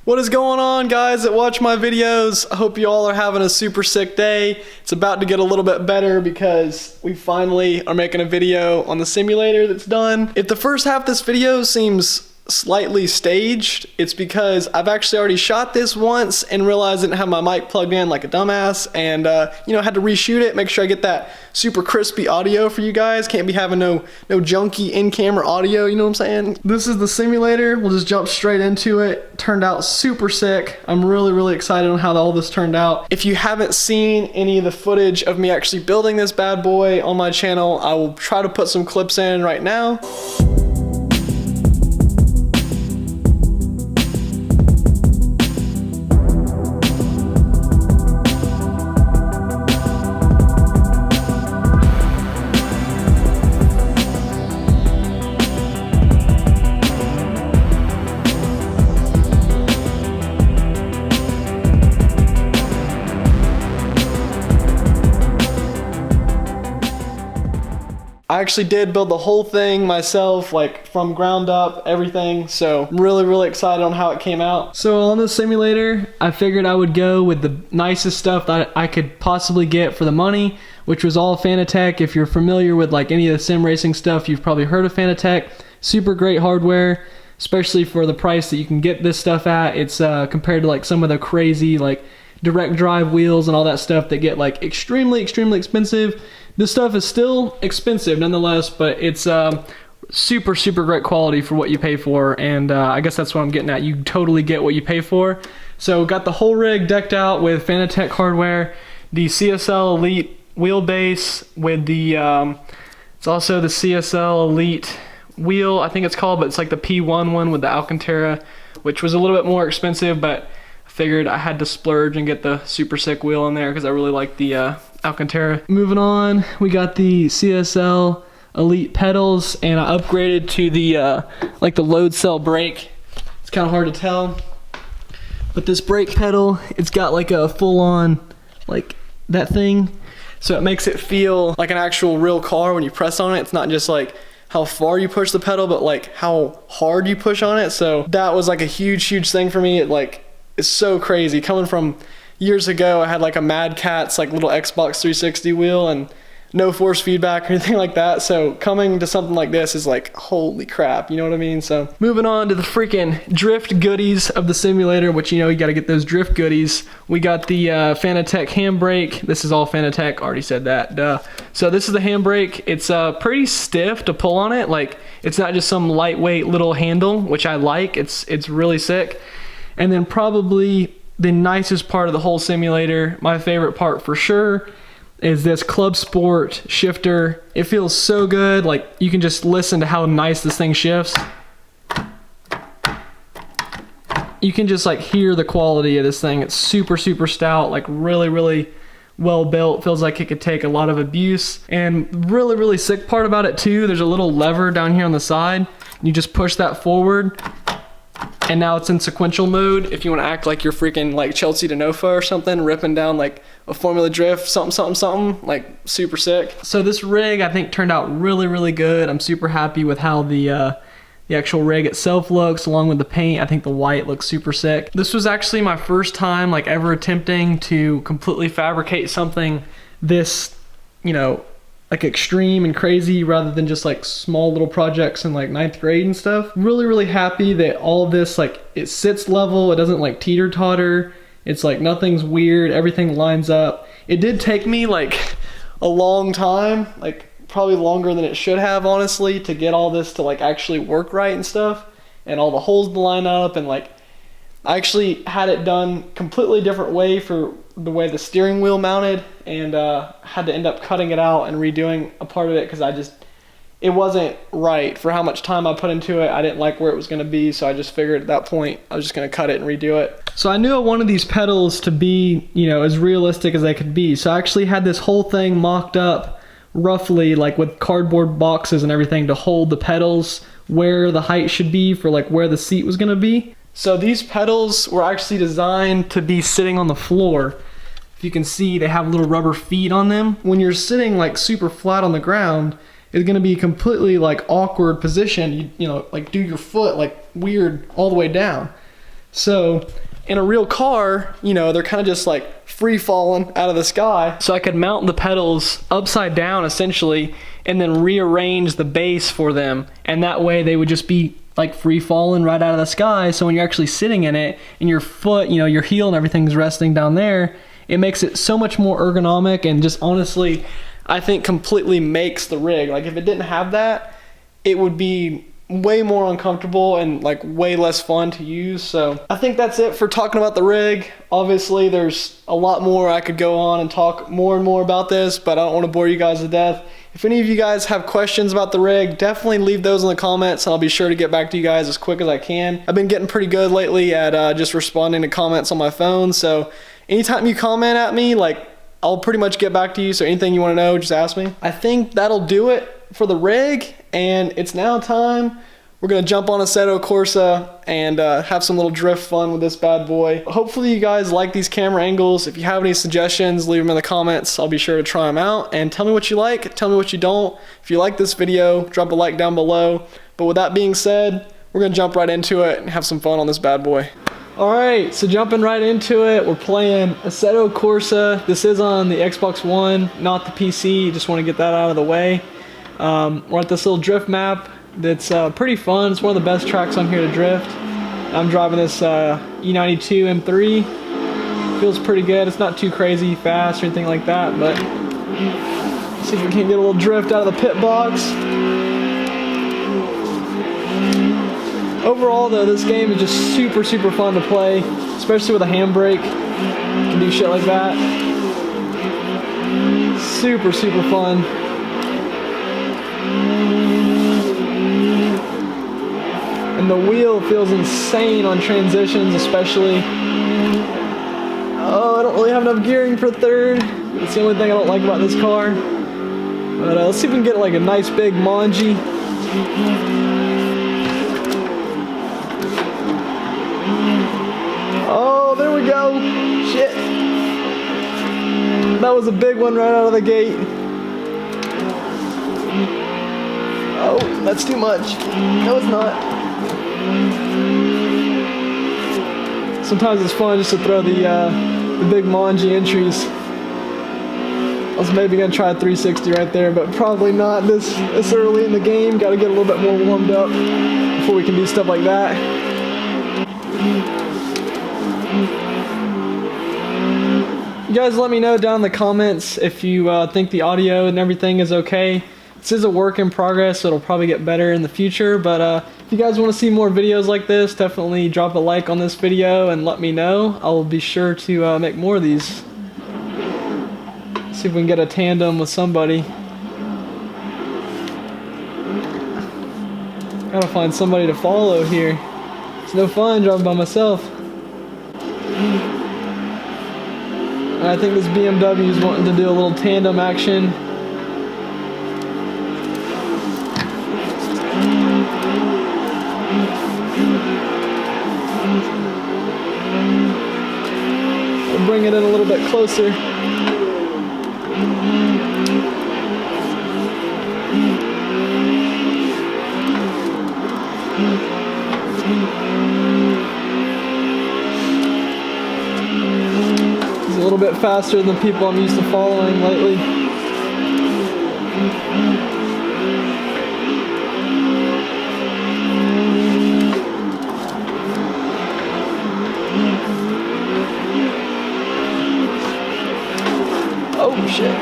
What is going on, guys that watch my videos? I hope you all are having a super sick day. It's about to get a little bit better because we finally are making a video on the simulator that's done. If the first half of this video seems slightly staged, it's because I've actually already shot this once and realized I didn't have my mic plugged in like a dumbass, and had to reshoot it, make sure I get that super crispy audio for you guys. Can't be having no junky in-camera audio, you know what I'm saying? This is the simulator. We'll just jump straight into it. Turned out super sick. I'm really excited on how all this turned out. If you haven't seen any of the footage of me actually building this bad boy on my channel, I will try to put some clips in right now. I actually did build the whole thing myself, like from ground up, everything. So I'm really excited on how it came out. So on the simulator, I figured I would go with the nicest stuff that I could possibly get for the money, which was all Fanatec. If you're familiar with like any of the sim racing stuff, you've probably heard of Fanatec. Super great hardware, especially for the price that you can get this stuff at. It's compared to like some of the crazy like direct drive wheels and all that stuff that get like extremely expensive. This stuff is still expensive nonetheless, but it's super great quality for what you pay for, and I guess that's what I'm getting at. You totally get what you pay for. So got the whole rig decked out with Fanatec hardware, the CSL Elite wheelbase with the it's also the CSL Elite wheel, I think it's called, but it's like the P1 one with the Alcantara, which was a little bit more expensive, but I figured I had to splurge and get the super sick wheel in there because I really like the Alcantara. Moving on, we got the CSL Elite pedals, and I upgraded to the like the load cell brake. It's kind of hard to tell, but this brake pedal, it's got like a full-on like that thing, so it makes it feel like an actual real car when you press on it. It's not just like how far you push the pedal, but like how hard you push on it. So that was like a huge thing for me. It's so crazy. Coming from years ago, I had like a Mad Catz like little Xbox 360 wheel and no force feedback or anything like that. So coming to something like this is like, holy crap, you know what I mean? So moving on to the freaking drift goodies of the simulator, which you gotta get those drift goodies. We got the Fanatec handbrake. This is all Fanatec, already said that, duh. So this is the handbrake. It's pretty stiff to pull on it. Like, it's not just some lightweight little handle, which I like. It's really sick. And then probably the nicest part of the whole simulator, my favorite part for sure, is this Club Sport shifter. It feels so good. Like, you can just listen to how nice this thing shifts. You can just like hear the quality of this thing. It's super stout, like really well built. Feels like it could take a lot of abuse. And really sick part about it too, there's a little lever down here on the side. You just push that forward, and now it's in sequential mode. If you want to act like you're freaking like Chelsea Denofa or something, ripping down like a Formula Drift, something, like super sick. So this rig I think turned out really good. I'm super happy with how the actual rig itself looks, along with the paint. I think the white looks super sick. This was actually my first time like ever attempting to completely fabricate something this, like extreme and crazy, rather than just like small little projects in like 9th grade and stuff. Really happy that all of this, like, it sits level. It doesn't like teeter-totter. It's like nothing's weird. Everything lines up. It did take me like a long time, like probably longer than it should have, honestly, to get all this to like actually work right and stuff, and all the holes to line up. And like, I actually had it done completely different way for the way the steering wheel mounted, and had to end up cutting it out and redoing a part of it because it wasn't right for how much time I put into it. I didn't like where it was going to be, so I just figured at that point I was just going to cut it and redo it. So I knew I wanted these pedals to be, as realistic as they could be. So I actually had this whole thing mocked up roughly like with cardboard boxes and everything to hold the pedals where the height should be for like where the seat was going to be. So these pedals were actually designed to be sitting on the floor. If you can see, they have little rubber feet on them. When you're sitting like super flat on the ground, it's gonna be completely like awkward position. You know, like do your foot like weird all the way down. So in a real car, you know, they're kind of just like free falling out of the sky. So I could mount the pedals upside down essentially, and then rearrange the base for them. And that way they would just be like free falling right out of the sky. So when you're actually sitting in it and your foot, you know, your heel and everything's resting down there, it makes it so much more ergonomic, and just honestly, I think completely makes the rig. Like if it didn't have that, it would be way more uncomfortable and like way less fun to use. So I think that's it for talking about the rig. Obviously there's a lot more I could go on and talk more and more about this, but I don't want to bore you guys to death. If any of you guys have questions about the rig, definitely leave those in the comments, and I'll be sure to get back to you guys as quick as I can. I've been getting pretty good lately at just responding to comments on my phone, so anytime you comment at me, like, I'll pretty much get back to you. So anything you want to know, just ask me. I think that'll do it for the rig, and it's now time. We're gonna jump on Assetto Corsa and have some little drift fun with this bad boy. Hopefully you guys like these camera angles. If you have any suggestions, leave them in the comments. I'll be sure to try them out, and tell me what you like, tell me what you don't. If you like this video, drop a like down below. But with that being said, we're gonna jump right into it and have some fun on this bad boy. All right, so jumping right into it, we're playing Assetto Corsa. This is on the Xbox One, not the PC. Just want to get that out of the way. We're at this little drift map that's pretty fun. It's one of the best tracks on here to drift. I'm driving this E92 M3. Feels pretty good. It's not too crazy fast or anything like that, but let's see if we can get a little drift out of the pit box. Overall though, this game is just super fun to play, especially with a handbrake. You can do shit like that. Super fun. And the wheel feels insane on transitions especially. Oh, I don't really have enough gearing for third. That's the only thing I don't like about this car. But let's see if we can get like a nice big manji. Oh, there we go. Shit. That was a big one right out of the gate. Oh, that's too much. No, it's not. Sometimes it's fun just to throw the big manji entries. I was maybe gonna try a 360 right there, but probably not this early in the game. Got to get a little bit more warmed up before we can do stuff like that. You guys let me know down in the comments if you think the audio and everything is okay. This is a work in progress, so it'll probably get better in the future, but if you guys want to see more videos like this, definitely drop a like on this video and let me know. I'll be sure to make more of these. See if we can get a tandem with somebody. Gotta find somebody to follow here. It's no fun driving by myself. And I think this BMW is wanting to do a little tandem action. We'll bring it in a little bit closer. He's a little bit faster than the people I'm used to following lately. Oh shit.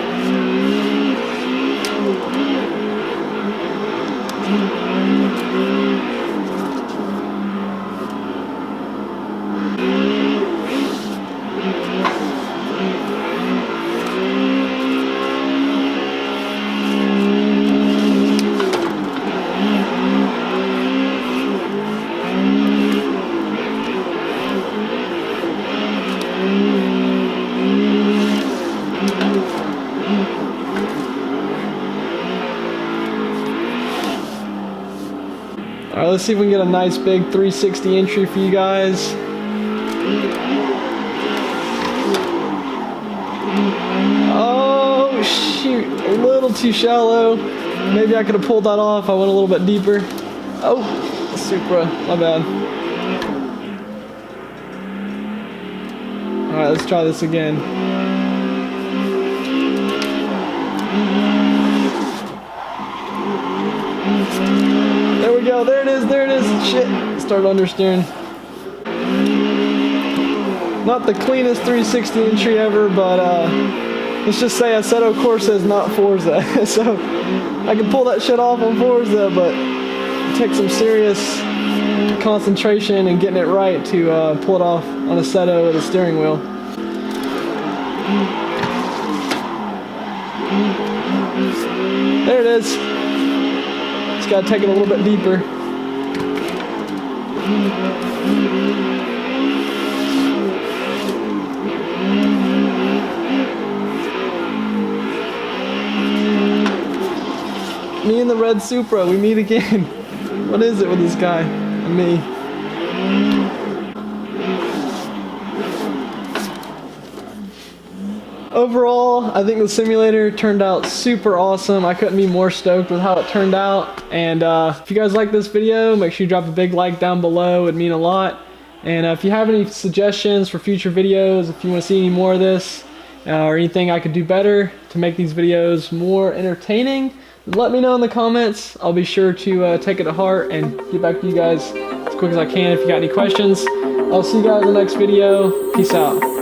Alright, let's see if we can get a nice big 360 entry for you guys. Oh shoot, a little too shallow. Maybe I could have pulled that off. I went a little bit deeper. Oh, Supra, my bad. Alright, let's try this again. There we go, there it is, there it is. Shit, started understeering. Not the cleanest 360 entry ever, but let's just say Assetto Corsa is not Forza. So I can pull that shit off on Forza, but it takes some serious concentration and getting it right to pull it off on Assetto with a steering wheel. There it is. Just gotta take it a little bit deeper. Me and the red Supra, we meet again. What is it with this guy and me? Overall, I think the simulator turned out super awesome. I couldn't be more stoked with how it turned out. And if you guys like this video, make sure you drop a big like down below. It'd mean a lot. And if you have any suggestions for future videos, if you want to see any more of this, or anything I could do better to make these videos more entertaining, let me know in the comments. I'll be sure to take it to heart and get back to you guys as quick as I can if you got any questions. I'll see you guys in the next video. Peace out.